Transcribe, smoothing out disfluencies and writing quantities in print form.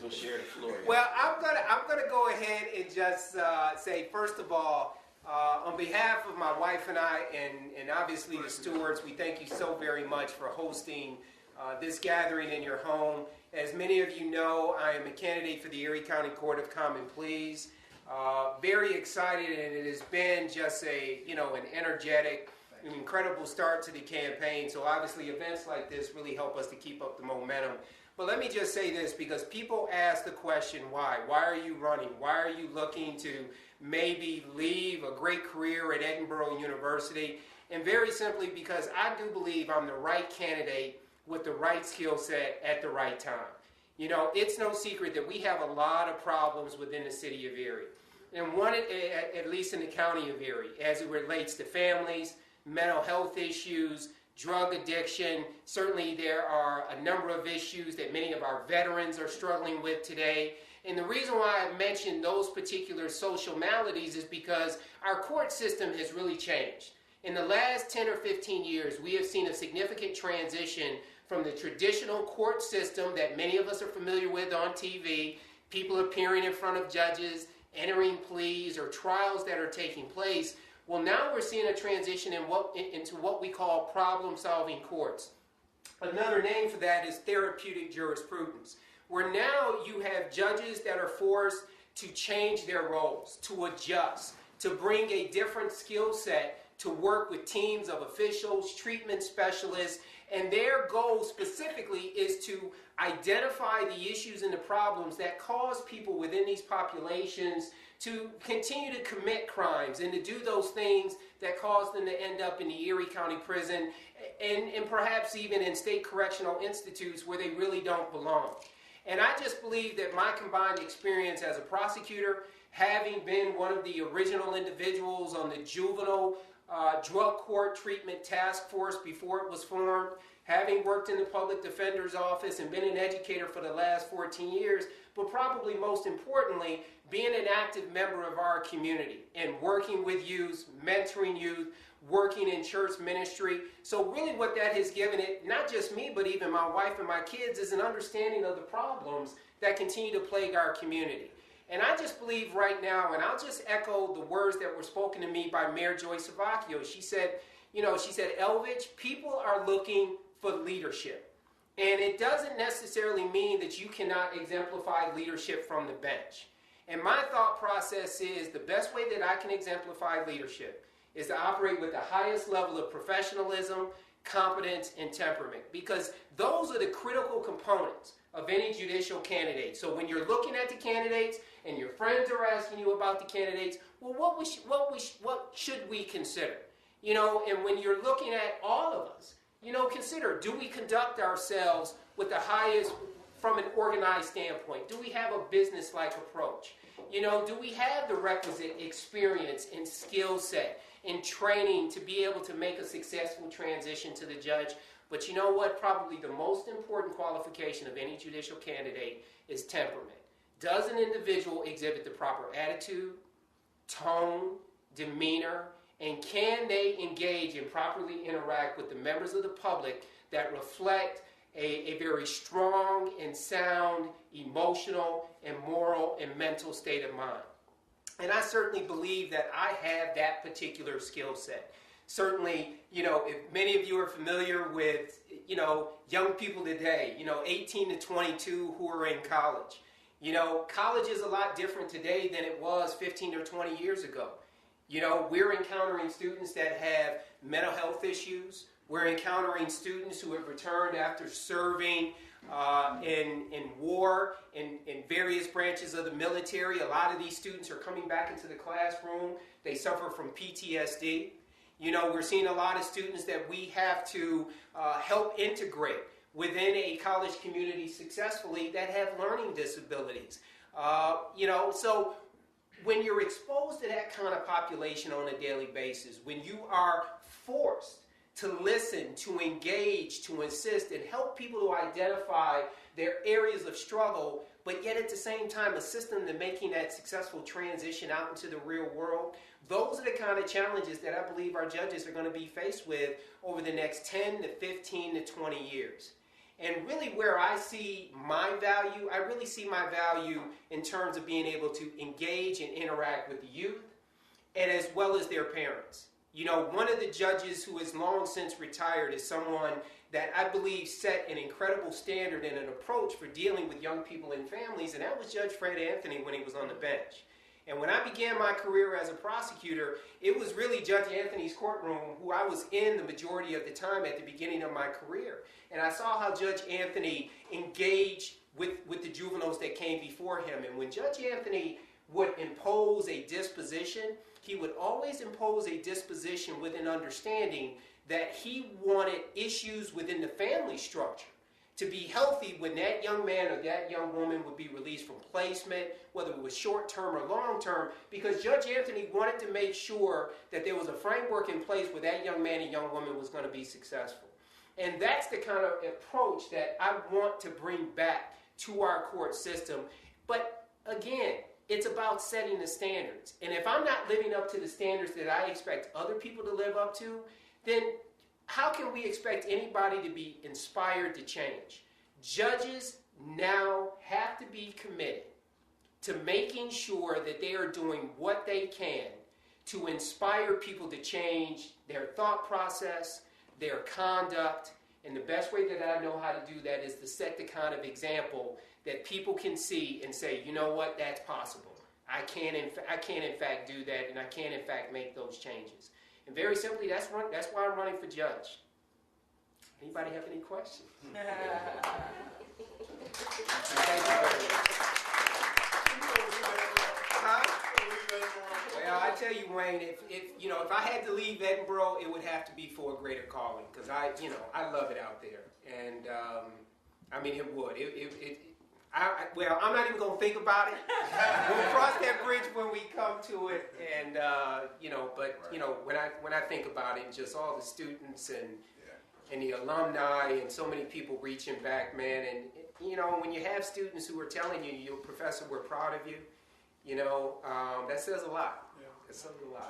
will share the floor. Well, I'm gonna go ahead and just say, first of all, on behalf of my wife and I, and obviously the stewards, we thank you so very much for hosting this gathering in your home. As many of you know, I am a candidate for the Erie County Court of Common Pleas. Very excited, and it has been just an energetic, an incredible start to the campaign. So obviously events like this really help us to keep up the momentum. But let me just say this, because people ask the question, why? Why are you running? Why are you looking to maybe leave a great career at Edinboro University? And very simply because I do believe I'm the right candidate with the right skill set at the right time. You know, it's no secret that we have a lot of problems within the city of Erie. And one, at least in the county of Erie, as it relates to families, mental health issues, drug addiction. Certainly there are a number of issues that many of our veterans are struggling with today. And the reason why I mentioned those particular social maladies is because our court system has really changed. In the last 10 or 15 years, we have seen a significant transition from the traditional court system that many of us are familiar with on TV, people appearing in front of judges, entering pleas or trials that are taking place. Well, now we're seeing a transition into what we call problem-solving courts. Another name for that is therapeutic jurisprudence, where now you have judges that are forced to change their roles, to adjust, to bring a different skill set to work with teams of officials, treatment specialists, and their goal specifically is to identify the issues and the problems that cause people within these populations to continue to commit crimes and to do those things that cause them to end up in the Erie County Prison and perhaps even in state correctional institutes where they really don't belong. And I just believe that my combined experience as a prosecutor, having been one of the original individuals on the juvenile drug court treatment task force before it was formed, having worked in the public defender's office and been an educator for the last 14 years, but probably most importantly, being an active member of our community and working with youth, mentoring youth, working in church ministry. So really what that has given it, not just me, but even my wife and my kids, is an understanding of the problems that continue to plague our community. And I just believe right now, and I'll just echo the words that were spoken to me by Mayor Joy Savacchio. She said, Elvidge, people are looking for leadership. And it doesn't necessarily mean that you cannot exemplify leadership from the bench. And my thought process is the best way that I can exemplify leadership is to operate with the highest level of professionalism, competence, and temperament. Because those are the critical components of any judicial candidate. So when you're looking at the candidates and your friends are asking you about the candidates, well, what should we consider? And when you're looking at all of us, consider, do we conduct ourselves with the highest, from an organized standpoint? Do we have a business-like approach? Do we have the requisite experience and skill set and training to be able to make a successful transition to the judge? But you know what? Probably the most important qualification of any judicial candidate is temperament. Does an individual exhibit the proper attitude, tone, demeanor, and can they engage and properly interact with the members of the public that reflect a very strong and sound emotional and moral and mental state of mind? And I certainly believe that I have that particular skill set. Certainly, if many of you are familiar with, young people today, 18 to 22 who are in college. College is a lot different today than it was 15 or 20 years ago. We're encountering students that have mental health issues. We're encountering students who have returned after serving in war in various branches of the military. A lot of these students are coming back into the classroom. They suffer from PTSD. We're seeing a lot of students that we have to help integrate within a college community successfully that have learning disabilities. So when you're exposed to that kind of population on a daily basis, when you are forced to listen, to engage, to assist, and help people to identify their areas of struggle, but yet at the same time assist them in making that successful transition out into the real world, those are the kind of challenges that I believe our judges are going to be faced with over the next 10 to 15 to 20 years. And really where I see my value, I really see my value in terms of being able to engage and interact with the youth and as well as their parents. You know, one of the judges who has long since retired is someone that I believe set an incredible standard and an approach for dealing with young people and families, and that was Judge Fred Anthony when he was on the bench. And when I began my career as a prosecutor, it was really Judge Anthony's courtroom who I was in the majority of the time at the beginning of my career. And I saw how Judge Anthony engaged with the juveniles that came before him. And when Judge Anthony would impose a disposition, he would always impose a disposition with an understanding that he wanted issues within the family structure to be healthy when that young man or that young woman would be released from placement, whether it was short-term or long-term, because Judge Anthony wanted to make sure that there was a framework in place where that young man and young woman was going to be successful. And that's the kind of approach that I want to bring back to our court system. But again, it's about setting the standards. And if I'm not living up to the standards that I expect other people to live up to, then how can we expect anybody to be inspired to change? Judges now have to be committed to making sure that they are doing what they can to inspire people to change their thought process, their conduct, and the best way that I know how to do that is to set the kind of example that people can see and say, you know what, that's possible. I can in fact do that, and I can in fact make those changes. And very simply, that's why I'm running for judge. Anybody have any questions? Thank you very much. Well, I tell you, Wayne, if I had to leave Edinboro, it would have to be for a greater calling, because I love it out there, and I mean it would. Well, I'm not even going to think about it. We'll cross that bridge when we come to it, and when I think about it, just all the students and the alumni and so many people reaching back, man, and when you have students who are telling you, "Professor, we're proud of you," that says a lot. Yeah. It says a lot.